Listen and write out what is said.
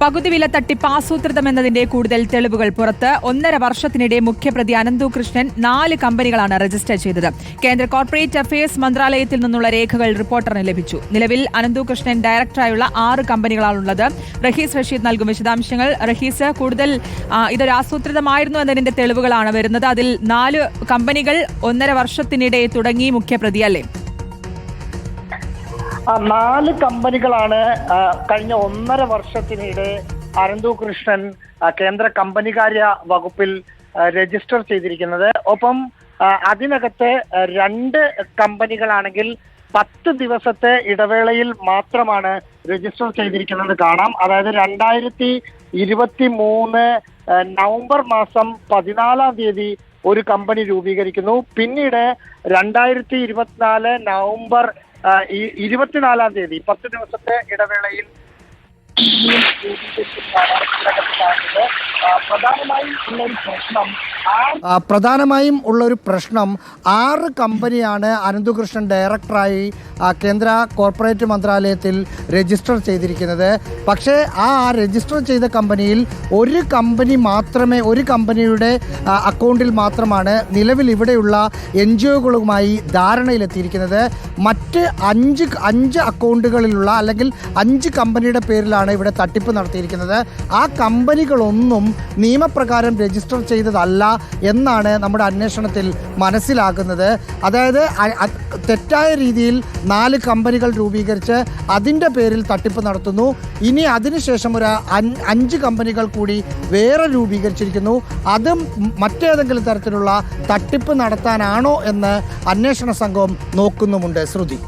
പകുതി വില തട്ടിപ്പ് ആസൂത്രിതമെന്നതിന്റെ കൂടുതൽ തെളിവുകൾ പുറത്ത്. 1.5 വർഷത്തിനിടെ മുഖ്യപ്രതി അനന്തു കൃഷ്ണൻ 4 കമ്പനികളാണ് രജിസ്റ്റർ ചെയ്തത്. കേന്ദ്ര കോർപ്പറേറ്റ് അഫയേഴ്സ് മന്ത്രാലയത്തിൽ നിന്നുള്ള രേഖകൾ റിപ്പോർട്ടറിന് ലഭിച്ചു. നിലവിൽ അനന്തു കൃഷ്ണൻ ഡയറക്ടറായുള്ള 6 കമ്പനികളാണുള്ളത്. റഹീസ് റഷീദ് നൽകും വിശദാംശങ്ങൾ. റഹീസ്, കൂടുതൽ ഇതൊരു ആസൂത്രിതമായിരുന്നു എന്നതിന്റെ തെളിവുകളാണ് വരുന്നത്. അതിൽ 4 കമ്പനികൾ 1.5 വർഷത്തിനിടെ തുടങ്ങി മുഖ്യപ്രതി, അല്ലേ? 4 കമ്പനികളാണ് കഴിഞ്ഞ 1.5 വർഷത്തിനിടെ അനന്തു കൃഷ്ണൻ കേന്ദ്ര കമ്പനികാര്യ വകുപ്പിൽ രജിസ്റ്റർ ചെയ്തിരിക്കുന്നത്. ഒപ്പം അതിനകത്ത് 2 കമ്പനികളാണെങ്കിൽ 10 ദിവസത്തെ ഇടവേളയിൽ മാത്രമാണ് രജിസ്റ്റർ ചെയ്തിരിക്കുന്നത് കാണാം. അതായത് 2023 നവംബർ മാസം 14-ാം തീയതി ഒരു കമ്പനി രൂപീകരിക്കുന്നു. പിന്നീട് 2024 നവംബർ 24-ാം തീയതി 10 ദിവസത്തെ ഇടവേളയിൽ പ്രധാനമായും ഉള്ളൊരു പ്രശ്നം 6 കമ്പനിയാണ് അനന്തുകൃഷ്ണൻ ഡയറക്ടറായി കേന്ദ്ര കോർപ്പറേറ്റ് മന്ത്രാലയത്തിൽ രജിസ്റ്റർ ചെയ്തിരിക്കുന്നത്. പക്ഷേ ആ രജിസ്റ്റർ ചെയ്ത കമ്പനിയിൽ ഒരു കമ്പനിയുടെ അക്കൗണ്ടിൽ മാത്രമാണ് നിലവിൽ ഇവിടെയുള്ള NGOകളുമായി ധാരണയിലെത്തിയിരിക്കുന്നത്. മറ്റ് 5 അക്കൗണ്ടുകളിലുള്ള അല്ലെങ്കിൽ 5 കമ്പനിയുടെ പേരിലാണ് ഇവിടെ തട്ടിപ്പ് നടത്തിയിരിക്കുന്നത്. ആ കമ്പനികളൊന്നും നിയമപ്രകാരം രജിസ്റ്റർ ചെയ്തതല്ല എന്നാണ് നമ്മുടെ അന്വേഷണത്തിൽ മനസ്സിലാക്കുന്നത്. അതായത് തെറ്റായ രീതിയിൽ 4 കമ്പനികൾ രൂപീകരിച്ച് അതിൻ്റെ പേരിൽ തട്ടിപ്പ് നടത്തുന്നു. ഇനി അതിനുശേഷം ഒരു 5 കമ്പനികൾ കൂടി വേറെ രൂപീകരിച്ചിരിക്കുന്നു. അതും മറ്റേതെങ്കിലും തരത്തിലുള്ള തട്ടിപ്പ് നടത്താനാണോ എന്ന് അന്വേഷണ സംഘം നോക്കുന്നുമുണ്ട്. ശ്രുതി.